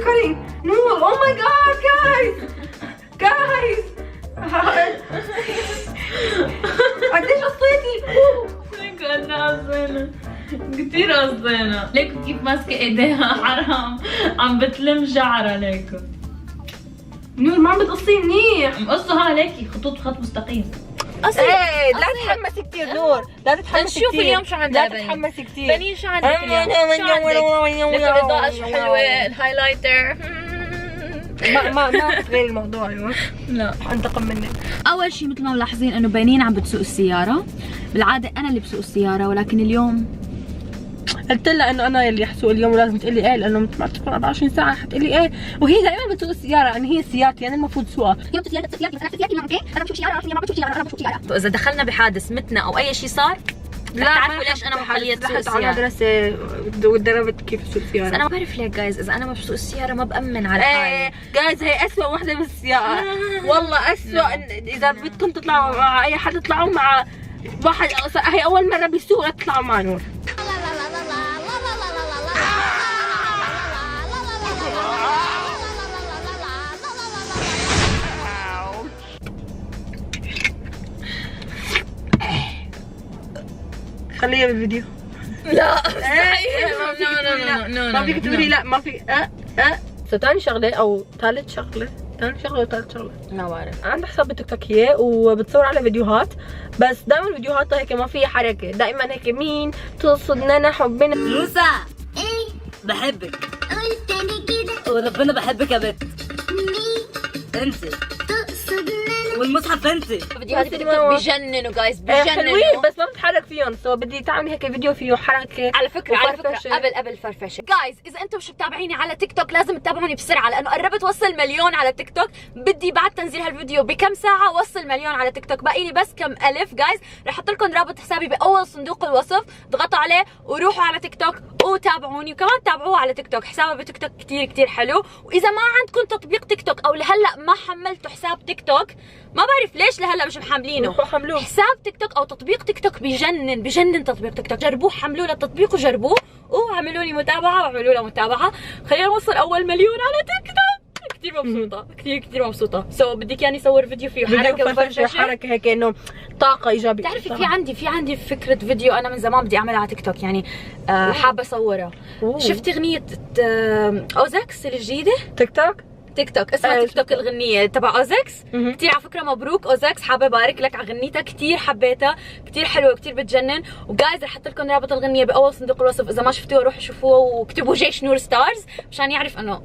recording. نور. Oh my god guys. قديش قصيتي؟ كتير قصينا. ليكو كيف ماسكة ايديها حرام، عم بتلم شعرها ليكو. نور ما عم بتقصي منيح. مقصها ليكي خطوط خط مستقيم. ايه لا تتحمسي كثير نور، لا تتحمسي كثير. نشوف اليوم شو عندنا. لا تتحمسي كثير. بنين شو عندك اليوم؟ شو عندك؟ الاضاءة شو حلوة، الهايلايتر. ما تغيري الموضوع اليوم. لا انتقم منك. اول شيء مثل ما ملاحظين انه بنين عم بتسوق السيارة. بالعادة انا اللي بسوق السيارة، ولكن اليوم قلت لها انه انا اللي حسوق اليوم ولازم تقول لي ايه، لانه ما تكون 24 ساعه حتقول لي ايه، وهي دائما بتسوق السياره، يعني هي سيارتي انا المفروض سوقها. يوم سيارتي انا بشوف سياره، انا ما بشوف سياره، انا بشوف سياره. اذا دخلنا بحادث متنا او اي شيء صار، لا تعرفوا ليش انا مخليه تسوق على السيارة. مدرسه ودربت كيف اسوق السياره. بس انا ما بعرف ليه جايز، اذا انا ما بسوق السيارة ما بامن على حالي. ايه جايز هي اسوء وحده بالسياقه. والله اسوء. اذا بدكم تطلعوا مع اي حد اطلعوا مع واحد هي اول مره بيسوق، لا تطلعوا مع نور. خليها بالفيديو. لا ما فيك تقولي لا، ما في ثاني شغله او ثالث شغله، ما بعرف. عندها حساب بتيك توك هي، وبتصور على فيديوهات، بس دائما فيديوهاتها هيك ما فيها حركه، دائما هيك مين تقصدنا حبنا. موسى ايه بحبك. قلت انا كده وربنا بحبك يا بنت. انت تقصدنا والمصحف انت. فيديوهات تيك توك بيجننوا جايز، بيجننوا. حلوين بس ما بتحرك فيهم، سو بدي تعملي هيك فيديو فيه حركه. على فكره قبل فرفشه جايز، اذا انتم مش متابعيني على تيك توك لازم تتابعوني بسرعه، لانه قربت اوصل مليون على تيك توك. بدي بعد تنزيل هالفيديو بكم ساعه اوصل مليون على تيك توك، باقي لي بس كم الف جايز. رح احط لكم رابط حسابي باول صندوق الوصف، اضغطوا عليه وروحوا على تيك توك وتابعوني، وكمان تابعوه على تيك توك، حسابي بتيك توك كثير حلو. واذا ما عندكم تطبيق تيك توك او لهلا ما حملتوا حساب تيك توك، ما بعرف ليش لهلا مش محملينه. حساب تيك توك او تطبيق تيك توك بجنن تطبيق تيك توك. جربوه، حملوه للتطبيق وجربوه واعملوا لي متابعه واعملوا له متابعه. خلينا نوصل اول مليون على تيك توك. كثير مبسوطه، كثير مبسوطه. بدك يعني اصور فيديو فيه حركه وفرفشه، حركه هيك انه طاقه ايجابيه. بتعرفي في عندي فكره فيديو انا من زمان بدي اعملها على تيك توك، يعني حابه اصورها. شفت اغنيه اوزكس الجديده تيك توك اسمها تيك توك، الغنية تبع اوزكس. كثير على فكرة مبروك اوزكس، حابة ابارك لك على غنيتها، كثير حبيتها، كثير حلوة، كثير بتجنن. وجايز رح احط لكم رابط الغنية باول صندوق الوصف، اذا ما شفتوها روحوا شوفوها واكتبوا جيش نور ستارز مشان يعرف انه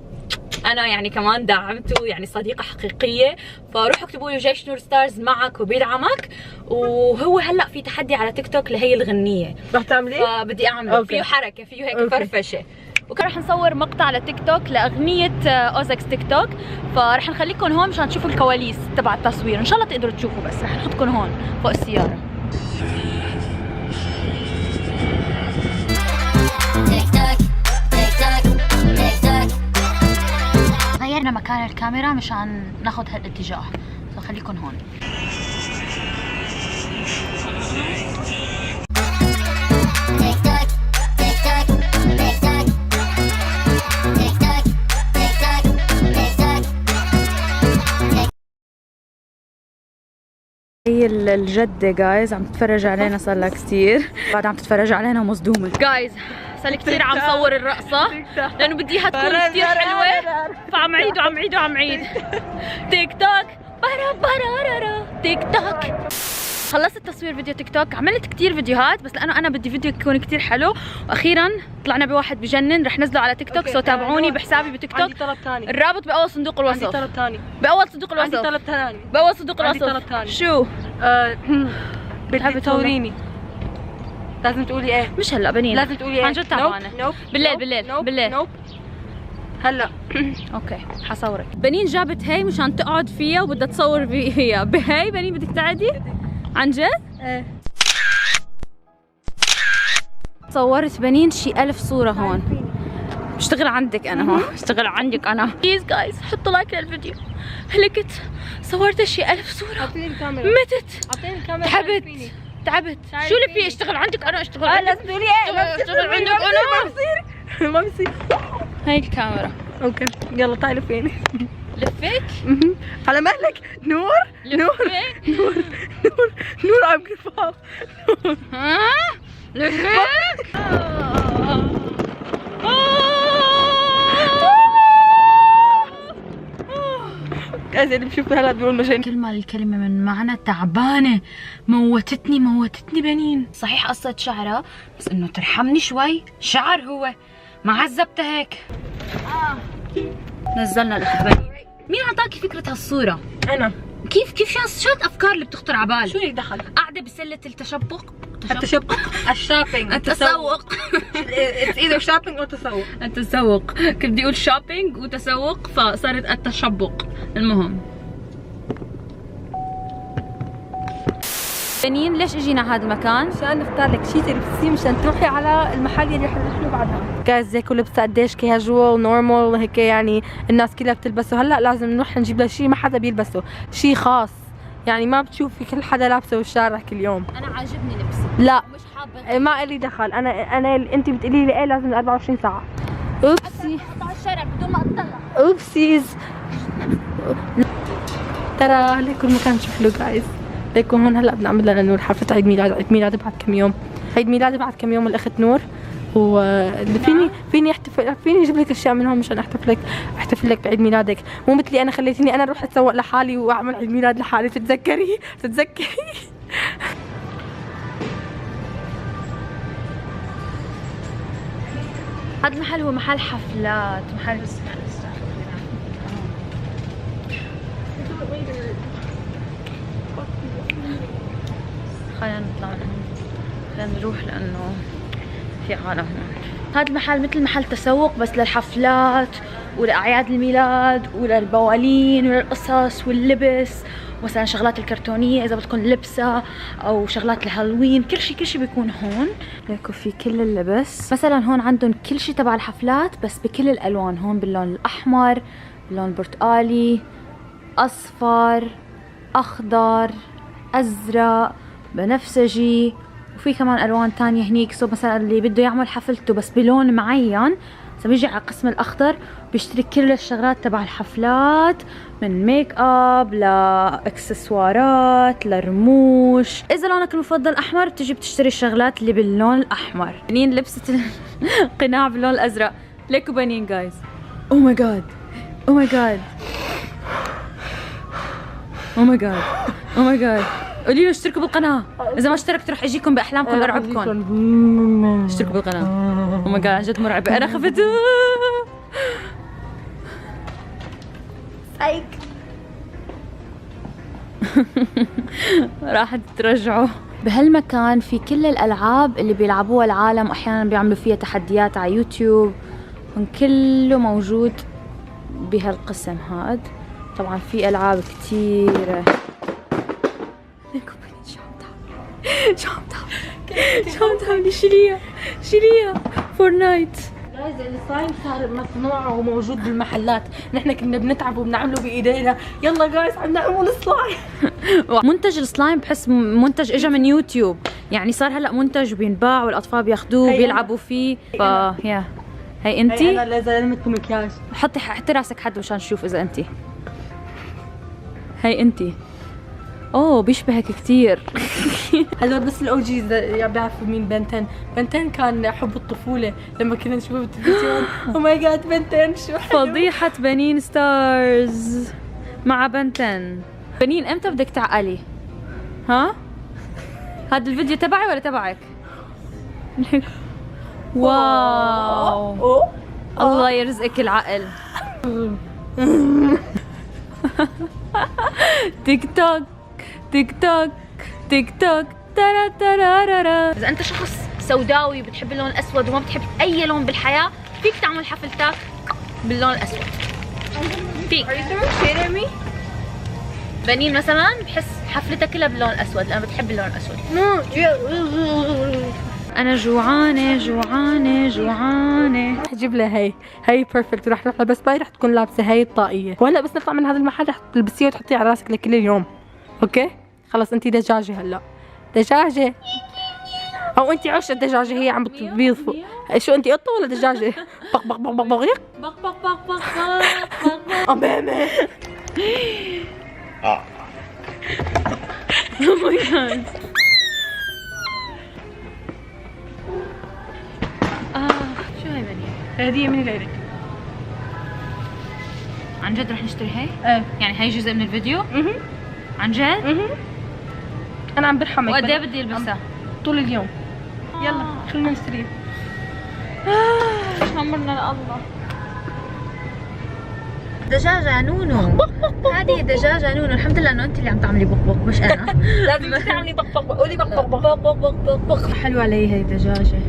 انا يعني كمان دعمته، يعني صديقة حقيقية. فروحوا اكتبوا له جيش نور ستارز معك وبيدعمك. وهو هلا في تحدي على تيك توك لهي الغنية، رح تعمليه؟ فبدي اعمله. فيه حركة، فيه هيك فرفشة. وكان رح نصور مقطع على تيك توك لاغنيه اوزكس تيك توك، فرح نخليكم هون مشان تشوفوا الكواليس تبع التصوير، ان شاء الله تقدروا تشوفوا، بس رح نحطكم هون فوق السياره. غيرنا مكان الكاميرا مشان ناخذ هالاتجاه، فخليكم هون. هي الجدة جايز عم تتفرج علينا، صار لها كثير بعد عم تتفرج علينا مصدومة. جايز صار لي كثير عم صور الرقصة لأنه بدي اياها تكون كثير حلوة، فعم عيد تيك توك برا تيك توك. خلصت تصوير فيديو تيك توك، عملت كثير فيديوهات، بس لانه انا بدي فيديو يكون كثير حلو، واخيرا طلعنا بواحد بجنن رح نزله على تيك توك. سو تابعوني بحسابي بتيك توك. عندي طلب ثاني، الرابط باول صندوق الوصف. عندي طلب ثاني باول صندوق الوصف. عندي طلب ثاني باول صندوق الوصف. عندي طلب ثاني. شو؟ بدي تصوريني. لازم تقولي ايه؟ مش هلا بنين، لازم تقولي ايه؟ عن جد تعبانه. بالليل هلا. اوكي حصورك. بنين جابت هي مشان تقعد فيها وبدها تصور فيها. بهي بنين بدك تقعدي؟ عن جد؟ ايه. صورت بنين شي 1000 صورة هون. بشتغل عندك انا هون، بشتغل عندك انا. بليز جايز حطوا لايك للفيديو. هلكت صورت شي 1000 صورة. اعطيني الكاميرا. متت. اعطيني الكاميرا. تعبت. شو اللي فيه؟ اشتغل عندك انا، اشتغل عندك. لازم تقولي ايه؟ اشتغل عندك انا. ما بصير. هاي الكاميرا. اوكي يلا تعالي فيني. لفك على مهلك. نور نور نور نور نور عم كفاف. ها لفك. زي اللي بشوفه هلا بيقول مجانين. كل ما الكلمة من معنى تعبانة. موتتني بنين. صحيح قصة شعرها بس انه ترحمني شوي. شعر هو ما عذبتها هيك. نزلنا الاخبار. مين اعطاكي فكرة هالصورة؟ انا. كيف شو الافكار اللي بتخطر على بالك؟ شو اللي دخل؟ قاعدة بسلة التشبق. التشبق. الشوبينج. التسوق. It's either shopping or تسوق. التسوق. كنت بدي اقول شوبينج وتسوق فصارت التشبق. المهم بنين ليش اجينا هذا المكان؟ عشان نختار لك شيء تلبسيه مشان تروحي على المحل اللي رح نروح له بعدها. جايز هيك لبسه قديش كاجوال نورمال هيك يعني الناس كلها بتلبسه. هلا لازم نروح نجيب له شيء ما حدا بيلبسه، شيء خاص يعني ما بتشوفي كل حدا لابسه بالشارع كل يوم. انا عاجبني لبسي. لا مش حابه. ما لي دخل. انا انت بتقولي لي ايه لازم 24 ساعه. اوبسي. اطلع الشارع بدون ما اطلع. اوبسيز. ترى ليكوا المكان شوف له جايز. ليكوا هون هلا بدنا نعمل لها نور حفله عيد ميلاد. عيد ميلادي بعد كم يوم. عيد ميلادي بعد كم يوم الاخت نور. فيني احتفل، فيني اجيب لك اشياء منهم مشان احتفل لك بعيد ميلادك. مو مثلي انا خليتيني انا اروح اتسوق لحالي واعمل عيد ميلاد لحالي. تتذكري هذا المحل هو محل حفلات. محل خلينا نطلع من هون. خلينا نروح لانه في عالم هون. هذا المحل مثل محل تسوق بس للحفلات ولأعياد الميلاد وللبوالين وللقصص واللبس مثلا شغلات الكرتونية إذا بدكم لبسة أو شغلات الهالوين. كل شيء بيكون هون. ليكوا في كل اللبس. مثلا هون عندهم كل شيء تبع الحفلات بس بكل الألوان. هون باللون الأحمر، باللون البرتقالي، أصفر، أخضر، أزرق، بنفسجي، وفي كمان ألوان تانية هنيك. سو مثلا اللي بده يعمل حفلته بس بلون معين بيجي على قسم الأخضر بيشتري كل الشغلات تبع الحفلات من ميك اب لاكسسوارات لرموش. اذا لونك المفضل احمر بتجي بتشتري الشغلات اللي باللون الاحمر. بنين لبست القناع باللون الازرق. ليكوا بنين جايز. او ماي جاد او ماي جاد او ماي جاد او ماي جاد. قولي له اشتركوا بالقناه. اذا ما اشتركتوا رح اجيكم باحلامكم ارعبكم. اشتركوا بالقناه. او ماي جاد عن جد مرعبه. انا خفت. سايك. راح ترجعوا. بهالمكان في كل الالعاب اللي بيلعبوها العالم واحيانا بيعملوا فيها تحديات على يوتيوب. كله موجود بهالقسم هاد. طبعا في العاب كثيره. شو عم تعملي؟ شيليها فورنايت. جايز السلايم صار مصنوع وموجود بالمحلات. نحن كنا بنتعب وبنعمله بايدينا. يلا جايز عم نعمل سلايم. منتج السلايم بحس منتج اجى من يوتيوب يعني صار هلا منتج وبينباع والاطفال بياخذوه وبيلعبوا فيه. يا هي انتي. انا لازمتكم مكياج. حطي راسك حد مشان نشوف اذا انتي. هي انتي. اوه بيشبهك كثير. هذول بس الاو جيز بيعرفوا مين بنتن. بنتن كان حب الطفوله لما كنا نشوفه بالتلفزيون. او ماي جاد بنتن شو حلو. فضيحة بنين ستارز مع بنتن. بنين امتى بدك تعقلي؟ ها؟ هذا الفيديو تبعي ولا تبعك؟ واو الله يرزقك العقل. تيك توك تيك توك تيك توك ترا ترا. اذا انت شخص سوداوي بتحب اللون الاسود وما بتحب اي لون بالحياه فيك تعمل حفلتك باللون الاسود. فيك. بنين مثلا بحس حفلتها كلها باللون الاسود لانه بتحب اللون الاسود. انا جوعانه. رح اجيب لها هي بيرفكت. رح نروح بس باي رح تكون لابسه هي الطاقيه. وهلا بس نطلع من هذا المحل رح تلبسيها وتحطيها على راسك لكل اليوم. اوكي خلص انتي دجاجه. هلا دجاجه. او انت عش الدجاجه هي عم بتبيض فوق. شو انت قطه ولا دجاجه؟ بق بق بق بق بغيق بق بق بق بق بق امامي. او ماي جاد. شو هاي بني؟ هديه من ليلك. عن جد رح نشتري هاي؟ ايه يعني هاي جزء من الفيديو؟ عن جد؟ انا عم برحمك. وقد ايه بدي البسها؟ طول اليوم. يلا خلينا نشتريها. امرنا لله. دجاجة نونو. هذه دجاجة نونو، الحمد لله انه انت اللي عم تعملي بق بق مش انا. لازم تعملي بق بق. قولي بق بق بق بق بق بق بق. حلوة علي هي الدجاجة.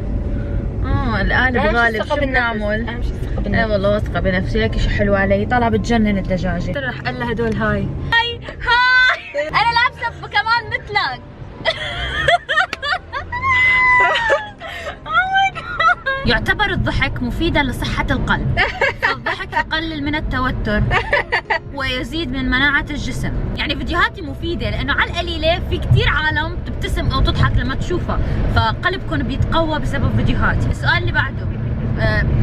القالب غالب. شو بنعمل؟ اهم شيء الثقة بالنفس. ايه والله واثقة بنفسي. ليكي شو حلوة علي، طالعة بتجنن الدجاجة. رح قال لها هدول هاي انا لابسة كمان مثلك. يعتبر الضحك مفيدا لصحة القلب. الضحك يقلل من التوتر ويزيد من مناعة الجسم. يعني فيديوهاتي مفيدة لأنه على القليلة في كتير عالم تبتسم أو تضحك لما تشوفها، فقلبكم بيتقوى بسبب فيديوهاتي. السؤال اللي بعده،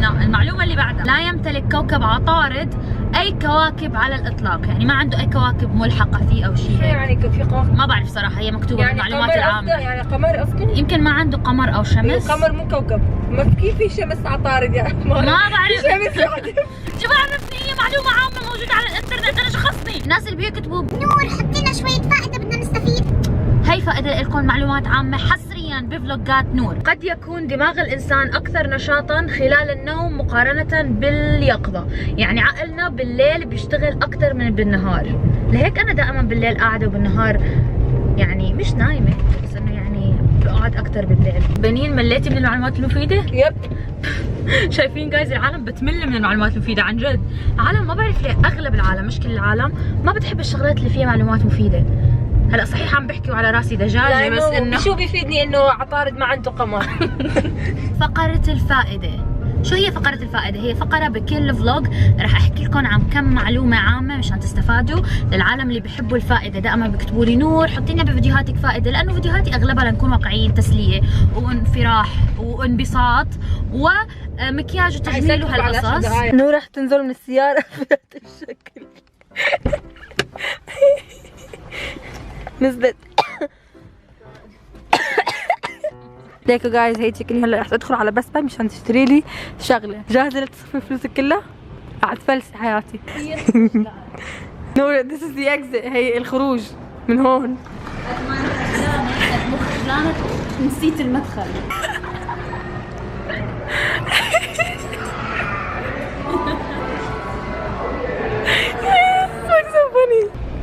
المعلومة اللي بعدها، لا يمتلك كوكب عطارد أي كواكب على الإطلاق. يعني ما عنده أي كواكب ملحقة فيه أو شيء. يعني في قمر؟ ما بعرف صراحة، هي مكتوبة يعني بالمعلومات العامة. يعني قمر قصدي؟ يمكن ما عنده قمر أو شمس. قمر مو كوكب. ما كيف في شمس عطارد يا ما بعرف. شمس يعني. شو بعرفني، هي معلومة عامة موجودة على الانترنت، أنا شو خصني؟ الناس اللي بيكتبوا نور حط لنا شوية فائدة بدنا نستفيد. هي فائدة لكم معلومات عامة حصريا بفلوجات نور. قد يكون دماغ الإنسان أكثر نشاطا خلال النوم مقارنة باليقظة. يعني عقلنا بالليل بيشتغل أكثر من بالنهار، لهيك أنا دائما بالليل قاعدة وبالنهار يعني مش نايمة، بس إنه يعني بقعد أكثر بالليل. بنين مليتي من المعلومات المفيدة؟ يب. شايفين جايز العالم بتمل من المعلومات المفيدة عن جد. العالم ما بعرف ليه، اغلب العالم مش كل العالم ما بتحب الشغلات اللي فيها معلومات مفيدة. هلا صحيح عم بحكي على راسي دجاجة، بس انه شو بيفيدني انه عطارد ما عنده قمر. فقرة الفائدة. شو هي فقرة الفائدة؟ هي فقرة بكل فلوج رح احكي لكم عن كم معلومة عامة مشان تستفادوا. للعالم اللي بحبوا الفائدة دائما بيكتبوا لي نور حطي لنا بفيديوهاتك فائدة، لانه فيديوهاتي اغلبها لنكون واقعيين، تسلية وانفراح وانبساط ومكياج وتجميل وهالقصص. نور رح تنزل من السيارة بهذا الشكل. نزلت. ليكو جايز هي شكلي هلا رح ادخل على بسبة مشان تشتري لي شغلة. جاهزة لتصرفي فلوسك كلها؟ قاعد فلسي حياتي. نور this is the exit. هي الخروج من هون. نسيت المدخل.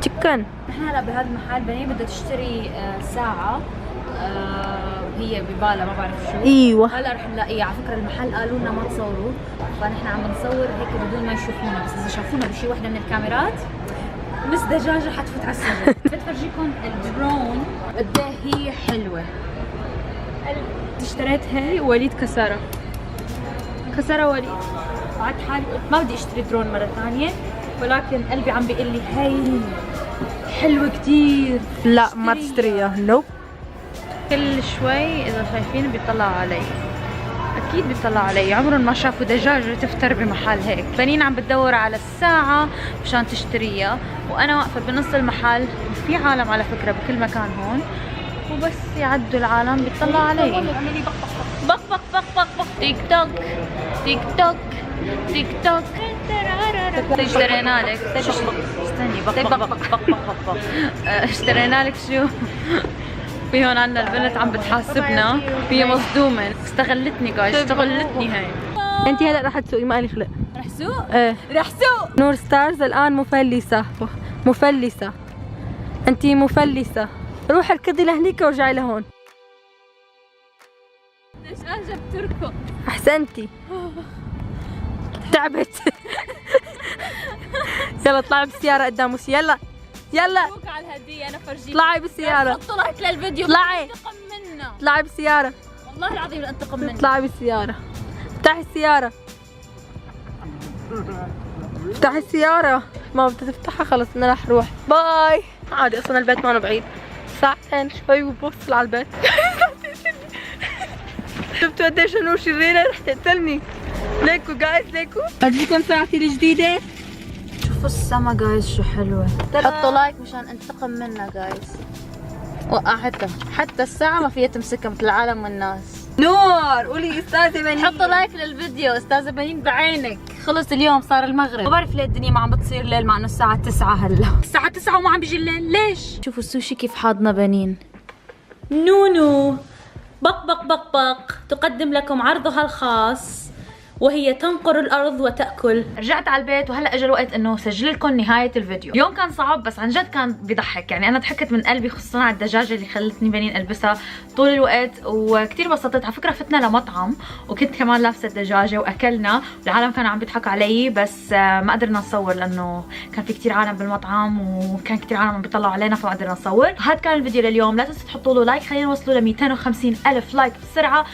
تشكن. نحن هلا بهذا المحل بني بدها تشتري ساعة هي ببالها ما بعرف شو. ايوه هلا رح نلاقيها. على فكرة المحل قالوا لنا ما تصوروا، فنحن عم نصور هيك بدون ما يشوفونا، بس إذا شافونا بشي وحدة من الكاميرات مس دجاجة حتفوت على السجن. بتفرجيكم الدرون قد ايه هي حلوة. اشتريت هي وليد كسرها. كسرها وليد. قعدت حالي ما بدي اشتري درون مرة ثانية، ولكن قلبي عم بيقول لي هي حلوة كتير. لا ما تشتريها. نو. كل شوي اذا شايفين بيطلعوا علي، اكيد بيطلعوا علي. عمرهم ما شافوا دجاجة تفتر بمحل هيك. بنين عم بتدور على الساعة مشان تشتريها، وانا واقفة بنص المحل. في عالم على فكرة بكل مكان هون، وبس يعدوا العالم بيطلعوا علي. بق بق بق بق بق. تيك توك تيك توك تيك توك. اشترينا لك. استني بق بق بق بق بق بق. اشترينا لك شو؟ في هون عندنا البنت عم بتحاسبنا، هي مصدومة. استغلتني جايز، استغلتني هي. انت هلا رح تسوقي ما لي خلق. رح سوق؟ ايه رح سوق. نور ستارز الان مفلسة. مفلسة. انت مفلسة. روحي اركضي لهنيك وارجعي لهون. دجاجة بتركض. احسنتي. تعبت. يلا اطلعي بالسيارة قدام وشي. يلا يلا مبروك على الهدية. انا فرجيك. اطلعي بالسيارة. حطوا لايك للفيديو. اطلعي. انتقم منا اطلعي بالسيارة. والله العظيم انتقم منا. اطلعي بالسيارة. افتحي السيارة. افتحي السيارة. ما بدها تفتحها خلص انا رح اروح. باي. عادي اصلا البيت ما بعيد. ساعتين شوي وبوصل على البيت. شفتوا قديش نور شريرة رح تقتلني. ليكو جايز ليكو بديكم ساعتي الجديدة. شوفوا السما جايز شو حلوة. حطوا لايك مشان انتقم منها جايز. وقعتها حتى الساعة ما فيها تمسكها مثل العالم والناس. نور قولي استاذة بنين. حطوا لايك للفيديو استاذة بنين بعينك. خلص اليوم صار المغرب. ما بعرف ليه الدنيا ما عم بتصير ليل مع انه الساعة 9 هلا. الساعة 9 وما عم بيجي الليل، ليش؟ شوفوا السوشي كيف حاضنا بنين. نونو بق بق بق بق تقدم لكم عرضها الخاص وهي تنقر الأرض وتأكل. رجعت على البيت وهلا اجى الوقت انه سجل لكم نهايه الفيديو. اليوم كان صعب بس عن جد كان بضحك، يعني انا ضحكت من قلبي خصوصا على الدجاجه اللي خلتني بنين البسها طول الوقت، وكثير بسطت. على فكره فتنا لمطعم وكنت كمان لابسه الدجاجه واكلنا، والعالم كانوا عم بيضحكوا علي بس ما قدرنا نصور لانه كان في كثير عالم بالمطعم وكان كثير عالم عم بيطلعوا علينا فما قدرنا نصور. هذا كان الفيديو لليوم. لا تنسوا تحطوا له لايك، خلينا نوصلوا ل 250,000 لايك بسرعه.